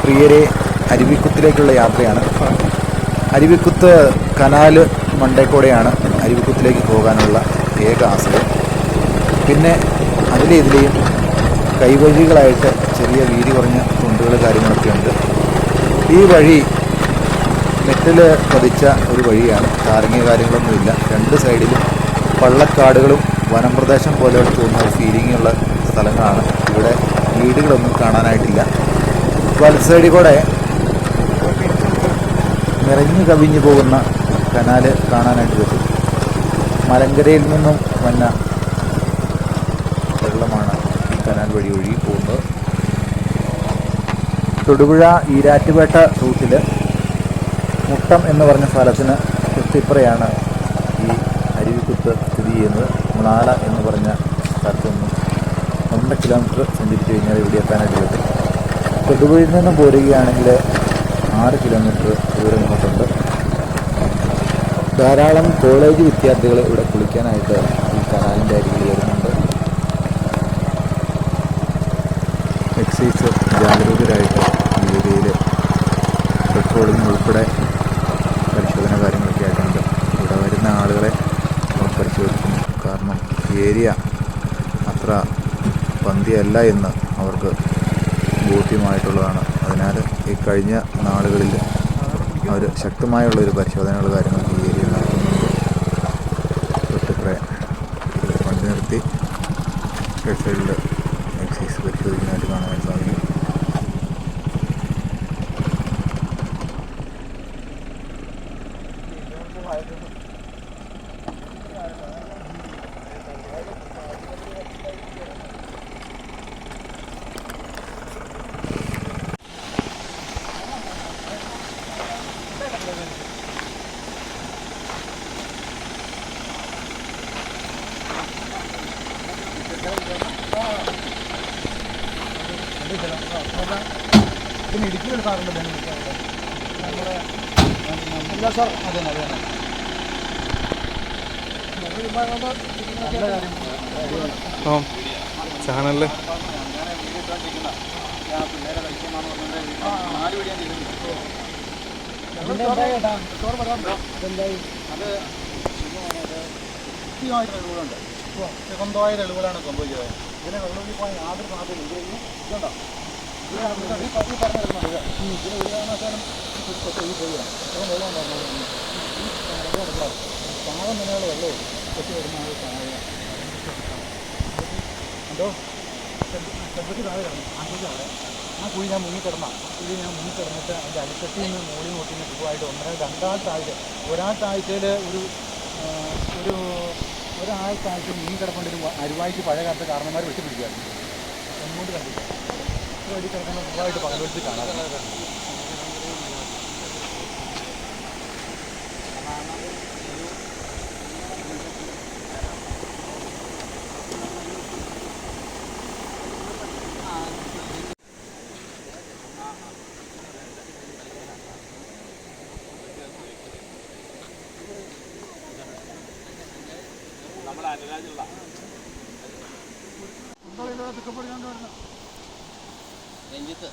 പ്രിയരെ, അരുവിക്കുത്തിലേക്കുള്ള യാത്രയാണ്. അരുവിക്കുത്ത് കനാല് മണ്ടേക്കൂടെയാണ് അരുവിക്കുത്തിലേക്ക് പോകാനുള്ള ഏക ആശ്രയം. പിന്നെ ഇതിലെയും കൈവഴികളായിട്ട് ചെറിയ വീതി കുറഞ്ഞ കുണ്ടുകൾ കാര്യങ്ങളൊക്കെ ഉണ്ട്. ഈ വഴി മെറ്റൽ പതിച്ച ഒരു വഴിയാണ്. ടാറിങ് കാര്യങ്ങളൊന്നുമില്ല. രണ്ട് സൈഡിലും പള്ളക്കാടുകളും വനംപ്രദേശം പോലെ തോന്നുന്ന ഒരു ഫീലിങ്ങുള്ള സ്ഥലങ്ങളാണ്. ഇവിടെ വീടുകളൊന്നും കാണാനായിട്ടില്ല. വലത് സൈഡിൽ കൂടെ നിറഞ്ഞു കവിഞ്ഞു പോകുന്ന കനാല് കാണാനായിട്ട് പറ്റും. മലങ്കരയിൽ നിന്നും വന്ന വെള്ളമാണ് ഈ കനാൽ വഴി ഒഴുകി പോകുന്നത്. തൊടുപുഴ ഈരാറ്റുപേട്ട റൂട്ടിൽ മുട്ടം എന്ന് പറഞ്ഞ സ്ഥലത്തിന് തൊട്ടിപ്പുറയാണ് ഈ അരുവിക്കുത്ത് സ്ഥിതി ചെയ്യുന്നത്. മുളാല എന്ന് പറഞ്ഞ സ്ഥലത്ത് നിന്നും 1 കിലോമീറ്റർ സഞ്ചരിച്ച് കഴിഞ്ഞാൽ ഇവിടെ എത്താനായിട്ട് പറ്റും. തൊടുപുഴയിൽ നിന്നും പോരുകയാണെങ്കിൽ 6 കിലോമീറ്റർ ദൂരം ഇങ്ങോട്ടുണ്ട്. ധാരാളം കോളേജ് വിദ്യാർത്ഥികൾ ഇവിടെ കുളിക്കാനായിട്ട് ഈ കനാലിൻ്റെ അരികിൽ വരുന്നുണ്ട്. എക്സൈസ് ജാഗരൂകരായിട്ട് ഈ ഏരിയയിൽ പെട്രോളിംഗ് ഉൾപ്പെടെ പരിശോധന കാര്യങ്ങളൊക്കെ ആയിട്ടുണ്ട്. ഇവിടെ വരുന്ന ആളുകളെ പരിശോധിക്കുന്നു. കാരണം ഏരിയ അത്ര പന്തിയല്ല എന്ന് അവർക്ക് ബോധ്യമായിട്ടുള്ളതാണ്. അതിനാൽ ഈ കഴിഞ്ഞ നാളുകളിൽ അവർ ശക്തമായുള്ളൊരു പരിശോധനകൾ കാര്യങ്ങൾ ഈ ഏരിയയിൽ നടത്തുന്നുണ്ട്. തൊട്ടിപ്പുറേ വണ്ടി നിർത്തി സൈഡിൽ എക്സൈസ് പരിശോധിക്കാനായിട്ട് കാണാൻ സാധിക്കും. പിന്നെ ഇടുക്കി എടുക്കാറുണ്ട് നമ്മുടെ എല്ലാ സാർ അതെ അതെ ചാനലിൽ സ്വന്തമായ തെളിവുകളാണ് സംഭവിച്ചത്. ഇതിനെ വെള്ളത്തിൽ പോകാൻ യാതൊരു സാധ്യതയില്ല. ഇതുണ്ടോ ഈ പറഞ്ഞിരുന്നത് ഇതിന് ഒരു കാരണവശാലും ഈ പോവുകയാണ്. അപ്പം വെള്ളം ഉണ്ടാകുന്നത് പാവം തന്നെയുള്ള വെള്ളവും കൊച്ചു വരുന്ന എന്തോ ചെമ്പത്തി താഴെ കിടന്നു. അവിടെ ആ കുഴി ഞാൻ മുങ്ങിക്കിടന്നിട്ട് അതിൻ്റെ അടിത്തട്ടിൽ നിന്ന് മോളി നോക്കി സുഖമായിട്ട് ഒരാഴ്ചയിൽ ഒരാഴ്ച മുങ്ങിക്കിടക്കേണ്ട ഒരു അരുവാഴ്ച പഴയ കാലത്ത് കാരണന്മാർ വെട്ടിപ്പിടിക്കുകയായിരുന്നു. ഒന്നുകൊണ്ട് കണ്ടില്ല. വഴി കിടക്കുന്ന സുഖമായിട്ട് പകലെടുത്ത് കാണാറുണ്ട്. നമ്മുടെ അനുരാജുള്ള തിക്കപ്പൊടിയാണ്ട് വരുന്നത് രഞ്ജിത്ത്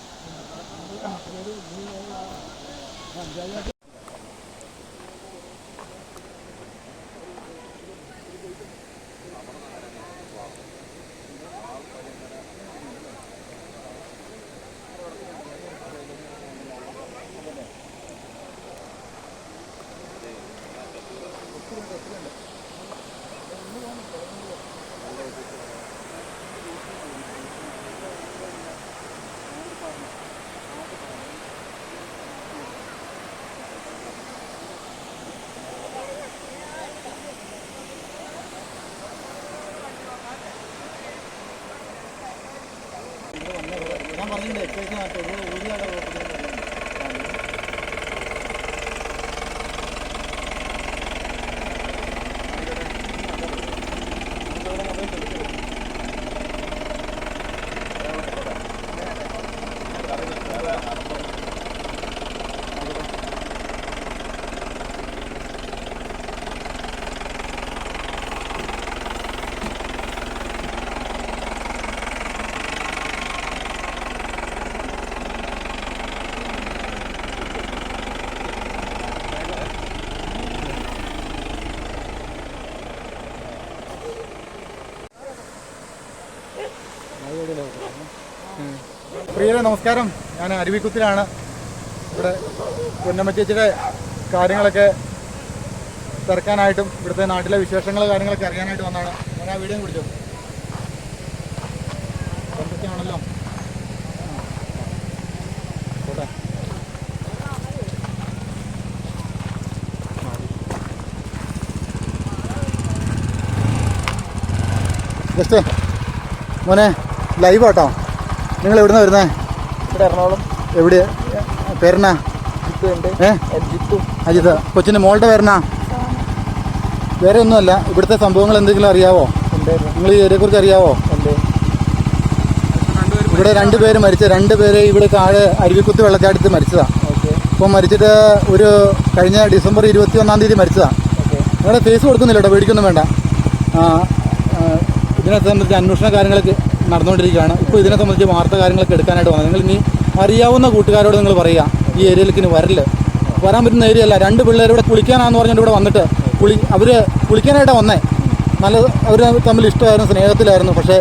ഞാൻ പറഞ്ഞില്ലേ എക്സൈസ് നാട്ടിൽ ഊരിയാടെ പ്രിയരെ നമസ്കാരം. ഞാൻ അരുവിക്കുത്തിലാണ്. ഇവിടെ പൊന്നമ്മ ചേച്ചിയുടെ കാര്യങ്ങളൊക്കെ തിരക്കാനായിട്ടും ഇവിടുത്തെ നാട്ടിലെ വിശേഷങ്ങൾ കാര്യങ്ങളൊക്കെ അറിയാനായിട്ട് വന്നതാണ്. ഞാൻ ആ വീഡിയോ പിടിച്ചു എന്തൊക്കെയാണല്ലോ കോട്ടെ. ജസ്റ്റ് മോനെ ലൈവ് ആട്ടോ. നിങ്ങൾ എവിടുന്ന വരുന്നേ? ഇവിടെ എറണാകുളം. എവിടെ പേരെന്നാ? അജിത്ത്. കൊച്ചിൻ്റെ മോളുടെ പേരെന്നാ? വേറെ ഒന്നുമല്ല. ഇവിടുത്തെ സംഭവങ്ങൾ എന്തെങ്കിലും അറിയാവോ? നിങ്ങൾ ഈ ഏരിയയെക്കുറിച്ച് അറിയാവോ? ഇവിടെ 2 പേര് മരിച്ച 2 പേര് ഇവിടെ താഴെ അരുവിക്കുത്ത് വെള്ളച്ചാട്ടത്തിൽ മരിച്ചതാണ്. ഇപ്പം മരിച്ചിട്ട് ഒരു കഴിഞ്ഞ ഡിസംബർ 21-ാം തീയതി മരിച്ചതാണ്. നിങ്ങളുടെ കേസ് കൊടുക്കുന്നില്ല കേട്ടോ, പേടിക്കൊന്നും വേണ്ട. ഇതിനെ സംബന്ധിച്ച് അന്വേഷണ കാര്യങ്ങളൊക്കെ നടന്നുകൊണ്ടിരിക്കുകയാണ്. ഇപ്പോൾ ഇതിനെ സംബന്ധിച്ച് വാർത്ത കാര്യങ്ങളൊക്കെ എടുക്കാനായിട്ട് വന്നത്. നിങ്ങൾ ഇനി അറിയാവുന്ന കൂട്ടുകാരോട് നിങ്ങൾ പറയുക ഈ ഏരിയയിലേക്ക് ഇനി വരാൻ പറ്റുന്ന ഏരിയ അല്ല. 2 പിള്ളേർ ഇവിടെ കുളിക്കാനാണെന്ന് പറഞ്ഞിട്ട് ഇവിടെ വന്നിട്ട് അവർ കുളിക്കാനായിട്ടാണ് വന്നേ. അവർ തമ്മിൽ ഇഷ്ടമായിരുന്നു, സ്നേഹത്തിലായിരുന്നു. പക്ഷേ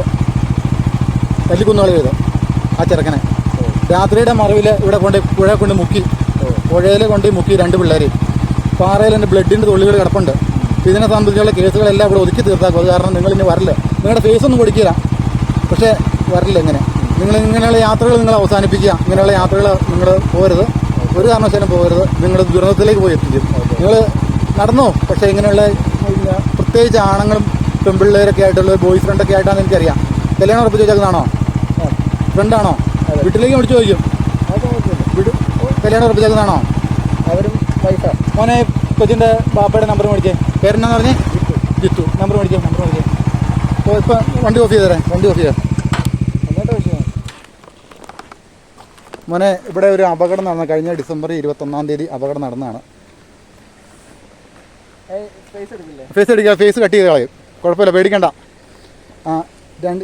തല്ലിക്കുന്നുകൾ ചെയ്തു ആ ചെറുക്കനെ. രാത്രിയുടെ മറവിൽ ഇവിടെ പുഴ കൊണ്ട് മുക്കി, പുഴയിൽ കൊണ്ട് മുക്കി 2 പിള്ളേർ. പാറയിൽ എൻ്റെ ബ്ലഡിൻ്റെ തുള്ളികൾ കിടപ്പുണ്ട്. ഇതിനെ സംബന്ധിച്ചുള്ള കേസുകളെല്ലാം ഇവിടെ ഒതുക്കി തീർത്താക്കും. അത് കാരണം നിങ്ങൾ ഇനി വരില്ല. നിങ്ങളുടെ ഫേസൊന്നും കൊടുക്കില്ല, പക്ഷേ വരില്ല. ഇങ്ങനെയുള്ള യാത്രകൾ നിങ്ങൾ അവസാനിപ്പിക്കുക. ഇങ്ങനെയുള്ള യാത്രകൾ നിങ്ങൾ പോകരുത്, ഒരു കാരണവശാലും പോകരുത്. നിങ്ങൾ ദുരന്തത്തിലേക്ക് പോയി എത്തിക്കും. നിങ്ങൾ നടന്നു. പക്ഷേ ഇങ്ങനെയുള്ള പ്രത്യേകിച്ച് ആണുങ്ങളും പെൺപിള്ളേരൊക്കെ ആയിട്ടുള്ള ബോയ് ഫ്രണ്ടൊക്കെ ആയിട്ടാണെന്ന് എനിക്കറിയാം. കല്യാണം ഉറപ്പിച്ച് വെച്ചേക്കുന്നതാണോ? ഫ്രണ്ടാണോ? വീട്ടിലേക്ക് വിളിച്ചു ചോദിക്കും. കല്യാണം ഉറപ്പിച്ചേക്കുന്നതാണോ? അവരും വൈഫാണ്. മോനെ കൊച്ചിൻ്റെ ബാപ്പയുടെ നമ്പർ മേടിച്ചേ. പേരെന്നാന്ന് പറഞ്ഞേ? ജിത്തു. നമ്പർ മേടിച്ചേ. അപ്പോൾ ഇപ്പം വണ്ടി ഓഫ് ചെയ്തേരെ. അങ്ങോട്ട് വിഷയം. മോനെ ഇവിടെ ഒരു അപകടം നടന്ന കഴിഞ്ഞ ഡിസംബർ 21-ാം തീയതി അപകടം നടന്നതാണ്. ഫേസ് അടിക്കുക, ഫേസ് കട്ട് ചെയ്ത് കളയും. കുഴപ്പമില്ല, പേടിക്കണ്ട.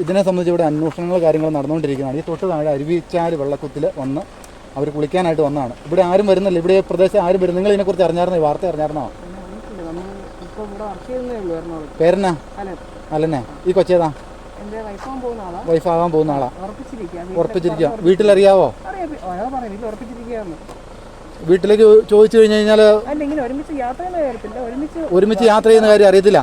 ഇതിനെ സംബന്ധിച്ച് ഇവിടെ അന്വേഷണങ്ങൾ കാര്യങ്ങൾ നടന്നുകൊണ്ടിരിക്കുന്നതാണ്. ഈ തൊട്ട് താഴെ അരുവിച്ചാൽ വെള്ളക്കുത്തിൽ വന്ന് അവർ കുളിക്കാനായിട്ട് വന്നതാണ്. ഇവിടെ ആരും വരുന്നില്ല. ഇവിടെ പ്രദേശം ആരും വരും. നിങ്ങൾ ഇതിനെക്കുറിച്ച് അറിഞ്ഞായിരുന്നോ? ഈ വാർത്ത അറിഞ്ഞായിരുന്നോ? പേരെന്നാ? അല്ലെന്നെ. ഈ കൊച്ചേതാ? വൈഫാകാൻ പോകുന്ന ആളാ. ഉറപ്പിച്ചിരിക്കുക. വീട്ടിലറിയാവോ? വീട്ടിലേക്ക് ചോദിച്ചു കഴിഞ്ഞു കഴിഞ്ഞാൽ ഒരുമിച്ച് യാത്ര ചെയ്യുന്ന കാര്യം അറിയത്തില്ല.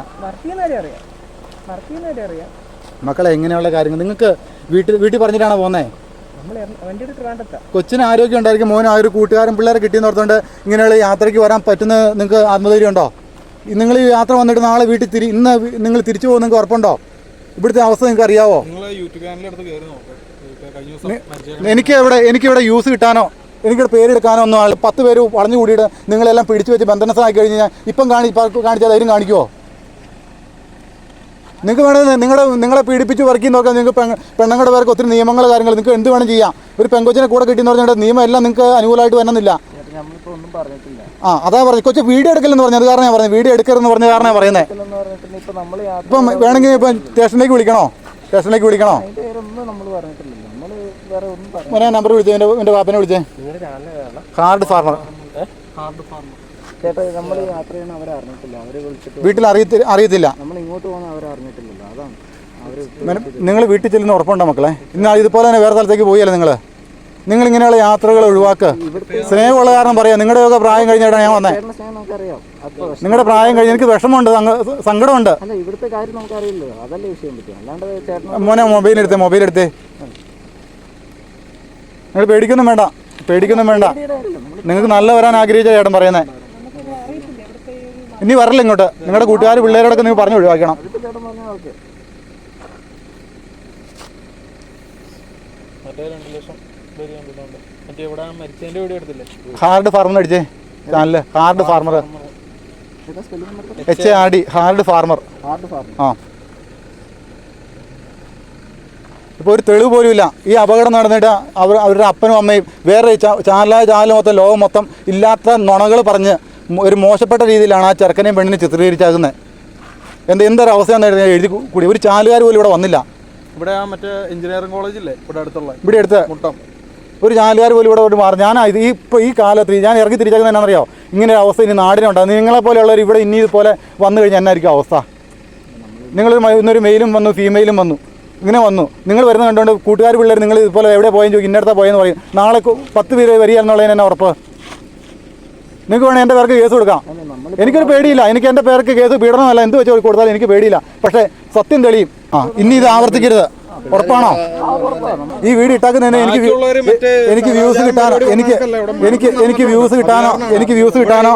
മക്കളെ എങ്ങനെയുള്ള കാര്യങ്ങൾ നിങ്ങൾക്ക് വീട്ടിൽ പറഞ്ഞിട്ടാണോ പോകുന്നത്? കൊച്ചിന് ആരോഗ്യം ഉണ്ടായിരിക്കും. മോനും ആ ഒരു കൂട്ടുകാരൻ പിള്ളേരെ കിട്ടിയെന്ന് ഓർത്തുകൊണ്ട് ഇങ്ങനെയുള്ള യാത്രയ്ക്ക് വരാൻ പറ്റുന്ന നിങ്ങൾക്ക് ആത്മധൈര്യം ഉണ്ടോ? നിങ്ങൾ ഈ യാത്ര വന്നിട്ട് നാളെ വീട്ടിൽ ഇന്ന് നിങ്ങൾ തിരിച്ചു പോകും നിങ്ങൾക്ക് ഉറപ്പുണ്ടോ? ഇവിടുത്തെ അവസ്ഥ നിങ്ങൾക്ക് അറിയാവോ? എനിക്കിവിടെ യൂസ് കിട്ടാനോ എനിക്കിവിടെ പേരെടുക്കാനോ ഒന്നും 10 പേര് വളഞ്ഞു കൂടിയിട്ട് നിങ്ങളെല്ലാം പിടിച്ചു വെച്ച് ബന്ധനസ്ഥാക്കി കഴിഞ്ഞ് കഴിഞ്ഞാൽ ഇപ്പം കാണിച്ചാൽ ധൈര്യം കാണിക്കുമോ? നിങ്ങൾക്ക് വേണമെങ്കിൽ നിങ്ങളെ പീഡിപ്പിച്ച് വർക്കി നോക്കാൻ. നിങ്ങൾക്ക് പെണ്ണുങ്ങളുടെ പേർക്ക് ഒത്തിരി നിയമങ്ങൾ കാര്യങ്ങൾ നിങ്ങൾക്ക് എന്ത് വേണം ചെയ്യാം. ഒരു പെങ്കൊച്ചിനെ കൂടെ കിട്ടിയെന്ന് പറഞ്ഞാൽ നിയമം എല്ലാം നിങ്ങൾക്ക് അനുകൂലമായിട്ട് വരണമെന്നില്ല. അതാ പറഞ്ഞു. കൊച്ചു വീഡിയോ എടുക്കലെന്ന് പറഞ്ഞു. അത് കാരണം ഞാൻ പറഞ്ഞു വീഡിയോ എടുക്കരുതെന്ന് പറഞ്ഞ കാരണം പറയുന്നത്. ഇപ്പം വേണമെങ്കിൽ ഇപ്പം സ്റ്റേഷനിലേക്ക് വിളിക്കണോ? മോനെ നമ്പർ വിളിച്ചേ. എൻ്റെ പാപ്പനെ വിളിച്ചേ. Hard farmer. ചേട്ടാ നമ്മൾ യാത്ര ചെയ്യണം അവരെ അറിഞ്ഞിട്ടില്ല. അവരെ വിളിച്ചിട്ട് വീട്ടിൽ അറിയത്തില്ല. നമ്മൾ ഇങ്ങോട്ട് പോകുന്ന അവരെ അറിഞ്ഞിട്ടില്ലല്ലോ. അതാണ് നിങ്ങൾ വീട്ടിൽ ചെല്ലുന്ന ഉറപ്പുണ്ടോ മക്കളെ? ഇന്ന് ഇതുപോലെ തന്നെ വേറെ സ്ഥലത്തേക്ക് പോയല്ലേ നിങ്ങൾ ഇങ്ങനെയുള്ള യാത്രകൾ ഒഴിവാക്കുക. സ്നേഹമുള്ള കാരണം പറയാം. നിങ്ങളുടെയൊക്കെ പ്രായം കഴിഞ്ഞിട്ടാണ് ഞാൻ വന്നത്. നിങ്ങളുടെ പ്രായം കഴിഞ്ഞ് എനിക്ക് വിഷമമുണ്ട്, സങ്കടമുണ്ട്. ഇവിടുത്തെ കാര്യം നമുക്കറിയില്ലോ, അതല്ലേ വിഷയം പറ്റും. അല്ലാണ്ട് മോനെ മൊബൈൽ എടുത്തേ. നിങ്ങൾ പേടിക്കൊന്നും വേണ്ട. നിങ്ങൾക്ക് നല്ല വരാൻ ആഗ്രഹിച്ച ചേട്ടൻ പറയുന്നത്. ഇനി വരല്ല ഇങ്ങോട്ട്. നിങ്ങളുടെ കൂട്ടുകാർ പിള്ളേരോടൊക്കെ നിങ്ങൾ പറഞ്ഞു ഒഴിവാക്കണം. ഹാർഡ് ഫാർമർ അടിച്ചേ channel. Hard farmer HARD hard farmer. ആ ഇപ്പോൾ ഒരു തെളിവ് പോലും ഇല്ല. ഈ അപകടം നടന്നിട്ട് അവരുടെ അപ്പനും അമ്മയും വേറെ ചാനൽ മൊത്തം ലോകം മൊത്തം ഇല്ലാത്ത നുണകൾ പറഞ്ഞ് ഒരു മോശപ്പെട്ട രീതിയിലാണ് ആ ചെറുക്കനെയും പെണ്ണിനെ ചിത്രീകരിച്ചാകുന്നത്. എന്തൊരവസ്ഥയാണെന്ന് എഴുതി കൂടി. ഒരു ചാനലുകാർ പോലും ഇവിടെ വന്നില്ല. ഇവിടെ മറ്റേ എഞ്ചിനീയറിംഗ് കോളേജില്ലേ ഇവിടെ അടുത്ത് മുട്ടം. ഒരു ചാനലുകാർ പോലും ഇവിടെ മാറി. ഈ കാലത്ത് ഞാൻ ഇറങ്ങി തിരിച്ചേക്കുന്നത് എന്നാണെന്നറിയോ? ഇങ്ങനെ ഒരു അവസ്ഥ ഇനി നാടിനുണ്ടാകും. നിങ്ങളെപ്പോലെയുള്ളവർ ഇവിടെ ഇനി ഇതുപോലെ വന്നു കഴിഞ്ഞാൽ എന്നായിരിക്കും അവസ്ഥ? നിങ്ങൾ ഇന്നൊരു മെയിലും വന്നു, ഫീമെയിലും വന്നു. ഇങ്ങനെ വന്നു. നിങ്ങൾ വരുന്ന കണ്ടുകൊണ്ട് കൂട്ടുകാർ പിള്ളേർ നിങ്ങൾ ഇതുപോലെ എവിടെ പോയെന്ന് ചോദിക്കും, ഇന്നടത്താ പോയെന്ന് പറയും. നാളെ 10 പേര് വരിക എന്നുള്ളതിന് തന്നെ ഉറപ്പ്. നിങ്ങൾക്ക് വേണമെങ്കിൽ എൻ്റെ പേർക്ക് കേസ് കൊടുക്കാം. എനിക്കൊരു പേടിയില്ല. എനിക്ക് എൻ്റെ പേർക്ക് കേസ് പീഡനമല്ല, എന്ത് വെച്ച് കൊടുത്താലും എനിക്ക് പേടിയില്ല. പക്ഷേ സത്യം തെളിയും. ഇനി ഇത് ആവർത്തിക്കരുത്. ഉറപ്പാണോ? ഈ വീഡിയോ ഇട്ടാക്കുന്നതിന് എനിക്ക് വ്യൂസ് കിട്ടാനോ എനിക്ക് വ്യൂസ് കിട്ടാനോ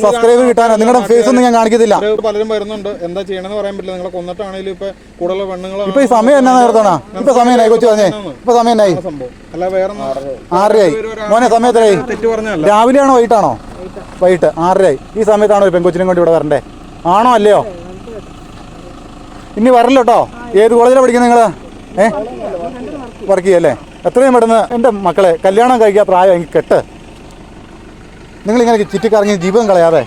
സബ്സ്ക്രൈബർ കിട്ടാനോ നിങ്ങളുടെ ഫേസ് ഒന്നും ഞാൻ കാണിക്കത്തില്ല. പലരും വരുന്നുണ്ട്, എന്താ ചെയ്യണമെന്ന് പറയാൻ പറ്റില്ല. നിങ്ങളെ കൊന്നിട്ടാണെങ്കിലും ഇപ്പൊ കൂടുതൽ പെണ്ണുങ്ങൾ ഇപ്പൊ ഈ സമയം എന്നാ നേരത്തോണാ? ഇപ്പൊ സമയനായി കൊച്ചു പറഞ്ഞേ. ഇപ്പൊ സമയനായി അല്ല വേറെ 6:30. മോനെ സമയത്തായി തെറ്റ് പറഞ്ഞല്ല. രാവിലെയാണോ വൈകിട്ടാണോ? വൈകിട്ട് 6:30. ഈ സമയത്താണോ ഒരു പെൺകൊച്ചിനും കൊണ്ട് ഇവിടെ വരണ്ടേ? ആണോ അല്ലയോ? ഇനി വരല്ലോ കേട്ടോ. ഏത് കോളേജിലാണ് പഠിക്കുന്നത് നിങ്ങൾ? വർക്ക് ചെയ്യല്ലേ? എത്രയും പെട്ടെന്ന് എൻ്റെ മക്കളെ കല്യാണം കഴിക്കാൻ പ്രായം എനിക്ക് കെട്ട്. നിങ്ങളിങ്ങനെ ചുറ്റിക്കറങ്ങി ജീവിതം കളയാതെ.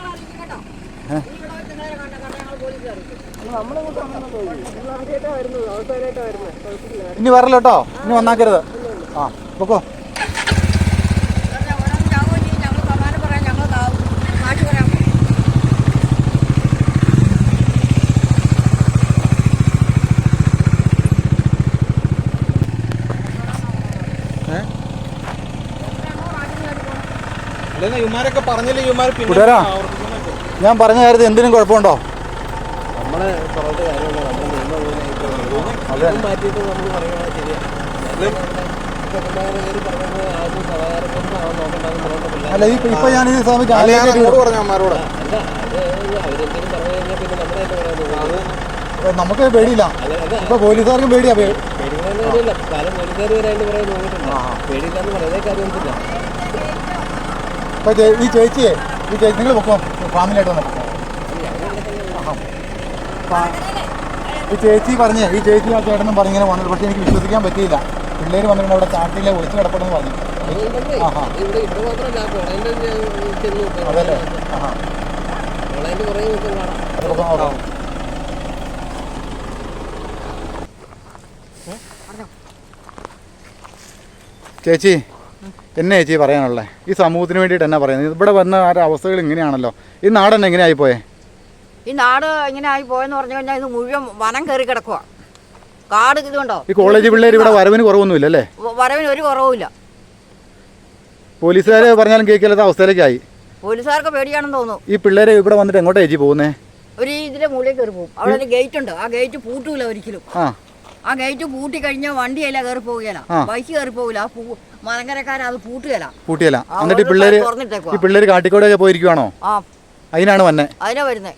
ഇനി വരല്ലോ കേട്ടോ. ഇനി വന്നാക്കരുത്. പൊക്കോ. ഇവന്മാരൊക്കെ പറഞ്ഞില്ലേ, ഇവന്മാർ കൂട്ടുകാരാ, ഞാൻ പറഞ്ഞ കാര്യത്തിൽ എന്തിനും കുഴപ്പമുണ്ടോ? അല്ല ഇപ്പൊ ഞാൻ ഈ സമയത്ത് അമ്മമാരോട് നമുക്ക് പേടിയില്ല. ഇപ്പൊ പോലീസുകാർക്കും പേടിയാ. ഇപ്പൊ ഈ ചേച്ചി നിങ്ങൾ പൊക്കോ, ഫാമിലിയായിട്ട് വന്നോ. ഈ ചേച്ചി പറഞ്ഞേ, ഈ ചേച്ചി ആ ചേട്ടനും പറഞ്ഞിങ്ങനെ വന്നത്. പക്ഷെ എനിക്ക് വിശ്വസിക്കാൻ പറ്റിയില്ല. പിള്ളേർ വന്നിട്ട് അവിടെ ചാട്ടിലെ ഒളിച്ചു കിടപ്പണമെന്ന് പറഞ്ഞു. അതല്ലേ? ചേച്ചി എന്നെ ചേച്ചി പറയാനുള്ളത് ഈ സമൂഹത്തിന് വേണ്ടിയിട്ട് എന്നാ പറയുന്നത്? ഇവിടെ വന്ന അവസ്ഥകൾ ഇങ്ങനെയാണല്ലോ. ഈ നാട് തന്നെ എങ്ങനെ ആയിപ്പോയെ? ഈ നാട് ഇങ്ങനെ ആയി പോയെന്ന് പറഞ്ഞു കഴിഞ്ഞാൽ ഇത് മുഴുവൻ വനം കയറി കിടക്കുക. കാട് ഇതുകൊണ്ടോ? ഈ കോളേജ് പിള്ളേർ ഇവിടെ വരവിന് കുറവൊന്നുമില്ല അല്ലേ? വരവിന് ഒരു കുറവുമില്ല. പോലീസുകാർ പറഞ്ഞാലും കേൾക്കാത്ത അവസ്ഥയിലേക്കായി. പോലീസുകാർക്ക് പേടിയാണെന്ന് തോന്നുന്നു. ഈ പിള്ളേര് ഇവിടെ വന്നിട്ട് എങ്ങോട്ടാ ചേച്ചി പോകുന്നേ? ഒരു ഇതിലെ മുകളിൽ കയറി പോകും. അവിടെ ഒരു ഗേറ്റ് ഉണ്ട്. ആ ഗേറ്റ് പൂട്ടൂല ഒരിക്കലും. ആ ഗേറ്റ് പൂട്ടി കഴിഞ്ഞാൽ വണ്ടിയല്ല കയറി പോവുകയില്ല, ബൈക്ക് കയറി പോകില്ല. മലങ്കരക്കാരെ അത് പൂട്ടുകയില്ല. എന്നിട്ട് ഈ പിള്ളേര് കാട്ടിക്കോടൊക്കെ പോയിരിക്കുവാണോ? അതിനാണ് വന്നെ? അതിനാ വരുന്നേ.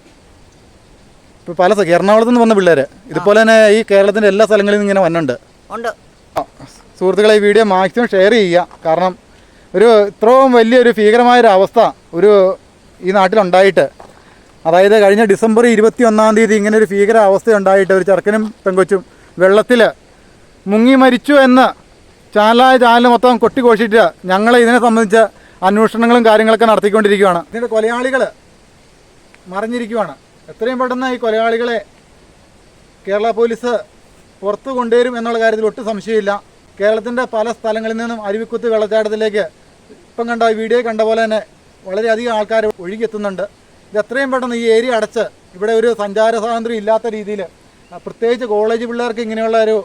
ഇപ്പൊ പല എറണാകുളത്ത് നിന്ന് വന്ന പിള്ളേര് ഇതുപോലെ തന്നെ ഈ കേരളത്തിന്റെ എല്ലാ സ്ഥലങ്ങളിൽ നിന്ന് ഇങ്ങനെ വന്നുണ്ട്. സുഹൃത്തുക്കളെ, ഈ വീഡിയോ മാക്സിമം ഷെയർ ചെയ്യുക. കാരണം ഒരു ഇത്രയും വലിയൊരു ഭീകരമായൊരു അവസ്ഥ ഈ നാട്ടിലുണ്ടായിട്ട്, അതായത് കഴിഞ്ഞ ഡിസംബർ 21-ാം തീയതി ഇങ്ങനെ ഒരു ഭീകര അവസ്ഥ ഉണ്ടായിട്ട് ഒരു ചെറുക്കനും പെങ്കൊച്ചും വെള്ളത്തിൽ മുങ്ങി മരിച്ചു എന്ന് ചാനൽ മൊത്തം കൊട്ടിഘോഷിച്ച് ഞങ്ങൾ ഇതിനെ സംബന്ധിച്ച് അന്വേഷണങ്ങളും കാര്യങ്ങളൊക്കെ നടത്തിക്കൊണ്ടിരിക്കുകയാണ്. ഇതിൻ്റെ കൊലയാളികൾ മറിഞ്ഞിരിക്കുകയാണ്. എത്രയും പെട്ടെന്ന് ഈ കൊലയാളികളെ കേരള പോലീസ് പുറത്തു കൊണ്ടുവരും എന്നുള്ള കാര്യത്തിൽ ഒട്ടും സംശയമില്ല. കേരളത്തിൻ്റെ പല സ്ഥലങ്ങളിൽ നിന്നും അരുവിക്കുത്ത് വെള്ളച്ചാട്ടത്തിലേക്ക് ഇപ്പം കണ്ട വീഡിയോ കണ്ട പോലെ തന്നെ വളരെയധികം ആൾക്കാർ ഒഴുകിയെത്തുന്നുണ്ട്. ഇത് എത്രയും പെട്ടെന്ന് ഈ ഏരിയ അടച്ച് ഇവിടെ ഒരു സഞ്ചാര സ്വാതന്ത്ര്യം ഇല്ലാത്ത രീതിയിൽ, പ്രത്യേകിച്ച് കോളേജ് പിള്ളേർക്ക് ഇങ്ങനെയുള്ള ഒരു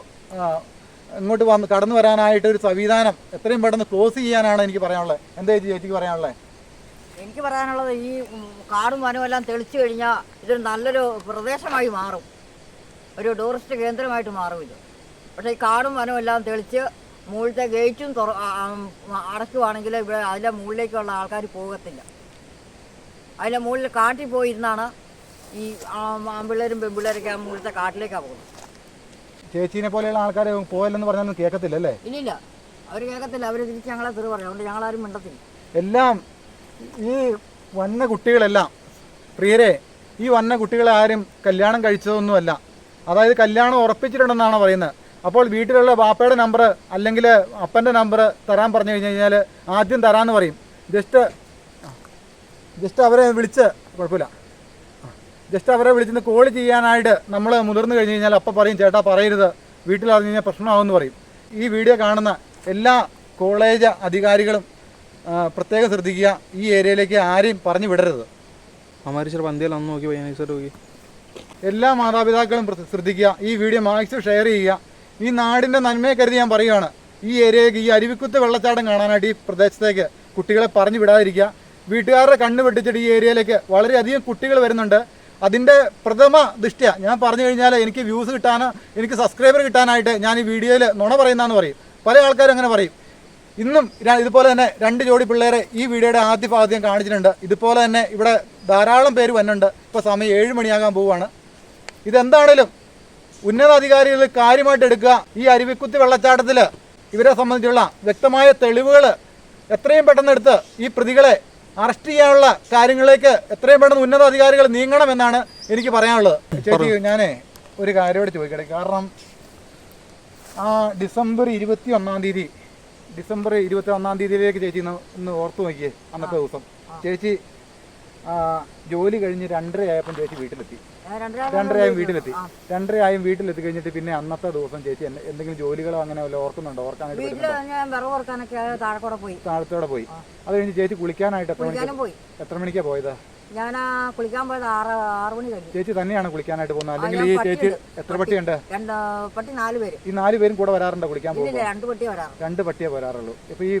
ഇങ്ങോട്ട് കടന്നു വരാനായിട്ട് ഒരു സംവിധാനം എത്രയും പെട്ടെന്ന് ക്ലോസ് ചെയ്യാനാണ് എനിക്ക് പറയാനുള്ളത്. എന്താ ചേച്ചിക്ക് പറയാനുള്ളത്? എനിക്ക് പറയാനുള്ളത്, ഈ കാടും വനമെല്ലാം തെളിച്ചു കഴിഞ്ഞാൽ ഇതൊരു നല്ലൊരു പ്രദേശമായി മാറും, ഒരു ടൂറിസ്റ്റ് കേന്ദ്രമായിട്ട് മാറും ഇത്. പക്ഷേ ഈ കാടും വനമെല്ലാം തെളിച്ച് മുകളിലത്തെ ഗേറ്റും അടയ്ക്കുവാണെങ്കിൽ ഇവിടെ അതിൻ്റെ മുകളിലേക്കുള്ള ആൾക്കാർ പോകത്തില്ല. അതിൻ്റെ മുകളിൽ കാട്ടിൽ പോയിരുന്നാണ് ഈ ആൺപിള്ളേരും പെൺപിള്ളേരൊക്കെ ആ മുകളിലത്തെ കാട്ടിലേക്കാണ് പോകുന്നത്. ചേച്ചീനെ പോലെയുള്ള ആൾക്കാർ പോയല്ലെന്ന് പറഞ്ഞാൽ കേൾക്കത്തില്ല അല്ലേ? ഇല്ലില്ല, അവർ കേൾക്കത്തില്ല. അവർ തിരിച്ച് ഞങ്ങളെ തെറി പറയും. അതുകൊണ്ട് ഞങ്ങളാരും മിണ്ടത്തില്ല. എല്ലാം ഈ വന്ന കുട്ടികളെല്ലാം, പ്രിയരെ, ഈ വന്ന കുട്ടികളെ ആരും കല്യാണം കഴിച്ചതൊന്നുമല്ല. അതായത് കല്യാണം ഉറപ്പിച്ചിട്ടുണ്ടെന്നാണ് പറയുന്നത്. അപ്പോൾ വീട്ടിലുള്ള ബാപ്പയുടെ നമ്പർ അല്ലെങ്കിൽ അപ്പൻ്റെ നമ്പർ തരാൻ പറഞ്ഞു കഴിഞ്ഞാൽ ആദ്യം തരാമെന്ന് പറയും. ജസ്റ്റ് അവരെ വിളിച്ച് കുഴപ്പമില്ല, ജസ്റ്റ് അവരെ വിളിച്ചിട്ട് കോൾ ചെയ്യാനായിട്ട് നമ്മൾ മുതിർന്നു കഴിഞ്ഞ് കഴിഞ്ഞാൽ അപ്പം പറയും, ചേട്ടാ പറയരുത്, വീട്ടിൽ അറിഞ്ഞു കഴിഞ്ഞാൽ പ്രശ്നമാകുമെന്ന് പറയും. ഈ വീഡിയോ കാണുന്ന എല്ലാ കോളേജ് അധികാരികളും പ്രത്യേകം ശ്രദ്ധിക്കുക. ഈ ഏരിയയിലേക്ക് ആരെയും പറഞ്ഞു വിടരുത്. എല്ലാ മാതാപിതാക്കളും ശ്രദ്ധിക്കുക. ഈ വീഡിയോ മാക്സിമം ഷെയർ ചെയ്യുക. ഈ നാടിൻ്റെ നന്മയെ കരുതി ഞാൻ പറയുകയാണ്, ഈ ഏരിയയ്ക്ക് ഈ അരുവിക്കുത്ത് വെള്ളച്ചാട്ടം കാണാനായിട്ട് ഈ പ്രദേശത്തേക്ക് കുട്ടികളെ പറഞ്ഞു വിടാതിരിക്കുക. വീട്ടുകാരുടെ കണ്ണ് വെട്ടിച്ചിട്ട് ഈ ഏരിയയിലേക്ക് വളരെയധികം കുട്ടികൾ വരുന്നുണ്ട്. അതിൻ്റെ പ്രഥമ ദൃഷ്ട്യ ഞാൻ പറഞ്ഞു കഴിഞ്ഞാൽ എനിക്ക് വ്യൂസ് കിട്ടാനോ എനിക്ക് സബ്സ്ക്രൈബർ കിട്ടാനായിട്ട് ഞാൻ ഈ വീഡിയോയിൽ നുണ പറയുന്നതെന്ന് പറയും. പല ആൾക്കാരും അങ്ങനെ പറയും. ഇന്നും ഇതുപോലെ തന്നെ 2 ജോഡി പിള്ളേരെ ഈ വീഡിയോയുടെ ആദ്യ ഭാഗത്ത് ഞാൻ കാണിച്ചിട്ടുണ്ട്. ഇതുപോലെ തന്നെ ഇവിടെ ധാരാളം പേര് വന്നുണ്ട്. ഇപ്പോൾ സമയം 7 മണിയാകാൻ പോവുകയാണ്. ഇതെന്താണേലും ഉന്നതാധികാരികൾ കാര്യമായിട്ട് എടുക്കുക. ഈ അരുവിക്കുത്ത് വെള്ളച്ചാട്ടത്തിൽ ഇവരെ സംബന്ധിച്ചുള്ള വ്യക്തമായ തെളിവുകൾ എത്രയും പെട്ടെന്ന് എടുത്ത് ഈ പ്രതികളെ അറസ്റ്റ് ചെയ്യാനുള്ള കാര്യങ്ങളിലേക്ക് എത്രയും പെട്ടെന്ന് ഉന്നതാധികാരികൾ നീങ്ങണമെന്നാണ് എനിക്ക് പറയാനുള്ളത്. ചേച്ചി, ഞാനേ ഒരു കാര്യമോട് ചോദിക്കട്ടെ. കാരണം ഡിസംബർ 21 തീയതിയിലേക്ക് ചേച്ചി ഒന്ന് ഓർത്തു നോക്കിയേ. അന്നത്തെ ദിവസം ചേച്ചി ജോലി കഴിഞ്ഞ് 2:30 ആയപ്പോൾ ചേച്ചി വീട്ടിലെത്തി. 2:30 വീട്ടിലെത്തി കഴിഞ്ഞിട്ട് പിന്നെ അന്നത്തെ ദിവസം ചേച്ചി എന്തെങ്കിലും ജോലികളോ അങ്ങനെ വല്ല ഓർക്കുന്നുണ്ടോ? താഴത്തോടെ പോയി. അത് കഴിഞ്ഞ് ചേച്ചി കുളിക്കാനായിട്ട് എത്ര മണിക്കാണ് പോയത്? ഞാൻ കുളിക്കാൻ പോയത് 6 മണി കഴിഞ്ഞു. ചേച്ചി തന്നെയാണ് കുളിക്കാനായിട്ട് പോകുന്നത്, അല്ലെങ്കിൽ ഈ ചേച്ചി എത്ര പട്ടിയുണ്ട്? 4 പേര്. ഈ 4 പേരും കൂടെ വരാറുണ്ടോ കുളിക്കാൻ പോകുമ്പോൾ? 2 പട്ടിയേ വരാറുള്ളൂ. ഇപ്പൊ ഈ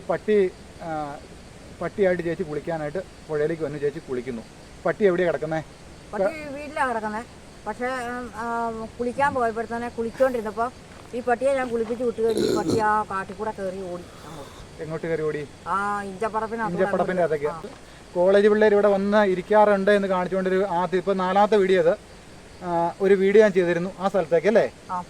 പട്ടിയായിട്ട് ചേച്ചി കുളിക്കാനായിട്ട് പുഴയിലേക്ക് വന്ന് ചേച്ചി കുളിക്കുന്നു. പട്ടി എവിടെയാണ് കിടക്കുന്നത്? പട്ടി വീട്ടിലാണ് കിടക്കുന്നത്. പക്ഷേ കുളിക്കാൻ പോയപ്പോഴത്തന്നെ കുളിച്ചോണ്ടിരുന്നപ്പോ ഈ പട്ടിയെ ഞാൻ കുളിപ്പിച്ച് വിട്ട് കഴിഞ്ഞ് ഈ പട്ടി ആ കാട്ടിക്കൂടെ കയറി ഓടി. എങ്ങോട്ട് കയറി ഓടി? ഇഞ്ചപ്പടപ്പിന്റെ അതൊക്കെ. കോളേജ് പിള്ളേർ ഇവിടെ വന്ന് ഇരിക്കാറുണ്ട് എന്ന് കാണിച്ചുകൊണ്ടൊരു ഇപ്പൊ 4ാമത്തെ വീഡിയോ അത് ഒരു വീഡിയോ ഞാൻ ചെയ്തിരുന്നു. ആ സ്ഥലത്തേക്ക് അല്ലേ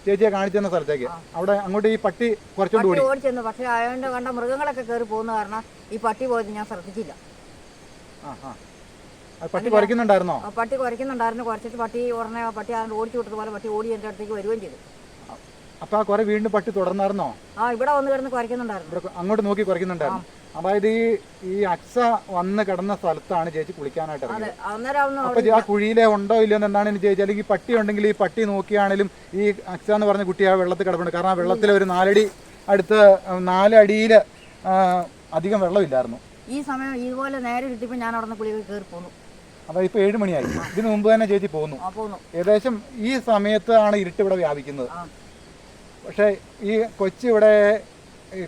ചേച്ചിയെ കാണിച്ചു തന്ന സ്ഥലത്തേക്ക്. അവിടെ അങ്ങോട്ട് ഈ പട്ടി കുറച്ചുകൊണ്ട് ഓടിച്ചെന്നു. പക്ഷെ അയാളുടെ കണ്ട മൃഗങ്ങളൊക്കെ കയറി പോകുന്ന കാരണം ഈ പട്ടി പോയത് ഞാൻ ശ്രദ്ധിച്ചില്ല. പട്ടി കുറയ്ക്കുന്നുണ്ടായിരുന്നോ? പട്ടി കുറയ്ക്കുന്നുണ്ടായിരുന്നു. കുറച്ചിട്ട് പട്ടി ഉടനെ പട്ടി ആരും ഓടിച്ചു വിട്ടതുപോലെ പട്ടി ഓടി എൻ്റെ അടുത്തേക്ക് വരികയും ചെയ്തു. അപ്പൊ ആ കുറെ വീണ്ടും പട്ടി തുടർന്നായിരുന്നോ? ഇവിടെ വന്ന് കിടന്ന് കുറയ്ക്കുന്നുണ്ടായിരുന്നു. അങ്ങോട്ട് നോക്കി കുറയ്ക്കുന്നുണ്ടായിരുന്നു. അതായത് ഈ അക്സ വന്ന് കിടന്ന സ്ഥലത്താണ് ചേച്ചി കുളിക്കാനായിട്ട് ഇറങ്ങിയത്. അപ്പൊ ആ കുഴിയിലെ ഉണ്ടോ ഇല്ലയോ എന്നാണ് എനിക്ക് ചേച്ചി. അല്ലെങ്കിൽ ഈ പട്ടി ഉണ്ടെങ്കിൽ ഈ പട്ടി നോക്കിയാണെങ്കിലും ഈ അക്സ എന്ന് പറഞ്ഞ കുട്ടി ആ വെള്ളത്തിൽ കിടപ്പുണ്ട്. കാരണം ആ വെള്ളത്തിൽ ഒരു 4 അടി അടുത്ത് 4 അടിയിൽ അധികം വെള്ളമില്ലായിരുന്നു. ഈ സമയം ഇതുപോലെ നേരെ കിട്ടിയപ്പോൾ ഞാൻ അവിടെ നിന്ന് കുളി കയറി പോന്നു. അതായത് ഇപ്പൊ 7 മണിയായി. ഇതിനു മുമ്പ് തന്നെ ചേച്ചി പോന്നു. ഏകദേശം ഈ സമയത്താണ് ഇരുട്ട് ഇവിടെ വ്യാപിക്കുന്നത്. പക്ഷെ ഈ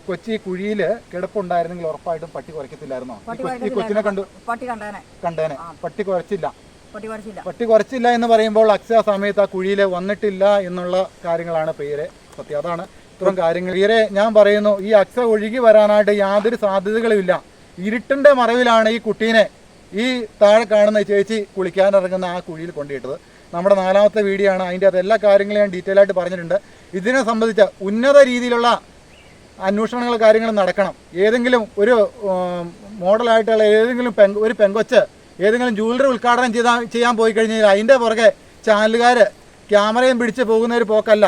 കൊച്ചി കുഴിയിൽ കിടപ്പുണ്ടായിരുന്നെങ്കിൽ ഉറപ്പായിട്ടും പട്ടി കുറയ്ക്കത്തില്ലായിരുന്നോ? ഈ കൊച്ചിനെ കണ്ടേനെ. പട്ടി കുറച്ചില്ല എന്ന് പറയുമ്പോൾ അക്സ സമയത്ത് ആ കുഴിയിൽ വന്നിട്ടില്ല എന്നുള്ള കാര്യങ്ങളാണ് പ്രിയരെ സത്യം. അതാണ് ഇത്തരം കാര്യങ്ങൾ. പ്രിയരെ ഞാൻ പറയുന്നു, ഈ അക്സ ഒഴുകി വരാനായിട്ട് യാതൊരു സാധ്യതകളുമില്ല. ഇരുട്ടിന്റെ മറവിലാണ് ഈ കുട്ടീനെ ഈ താഴെ കാണുന്ന ചേച്ചി കുളിക്കാനിറങ്ങുന്ന ആ കുഴിയിൽ കൊണ്ടിട്ടത്. നമ്മുടെ 4ാമത്തെ വീഡിയോ ആണ്. അതിൻ്റെ അത് എല്ലാ കാര്യങ്ങളും ഞാൻ ഡീറ്റെയിൽ ആയിട്ട് പറഞ്ഞിട്ടുണ്ട്. ഇതിനെ സംബന്ധിച്ച ഉന്നത രീതിയിലുള്ള അന്വേഷണങ്ങൾ കാര്യങ്ങളും നടക്കണം. ഏതെങ്കിലും ഒരു മോഡലായിട്ടുള്ള ഏതെങ്കിലും ഒരു പെങ്കൊച്ച് ഏതെങ്കിലും ജ്വല്ലറി ഉദ്ഘാടനം ചെയ്യാൻ പോയി കഴിഞ്ഞാൽ അതിൻ്റെ പുറകെ ചാനലുകാർ ക്യാമറയും പിടിച്ച് പോകുന്ന ഒരു പോക്കല്ല.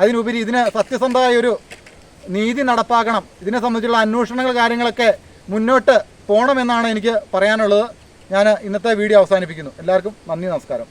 അതിനുപരി ഇതിന് സത്യസന്ധമായ ഒരു നീതി നടപ്പാക്കണം. ഇതിനെ സംബന്ധിച്ചുള്ള അന്വേഷണങ്ങൾ കാര്യങ്ങളൊക്കെ മുന്നോട്ട് പോകണമെന്നാണ് എനിക്ക് പറയാനുള്ളത്. ഞാൻ ഇന്നത്തെ വീഡിയോ അവസാനിപ്പിക്കുന്നു. എല്ലാവർക്കും നന്ദി, നമസ്കാരം.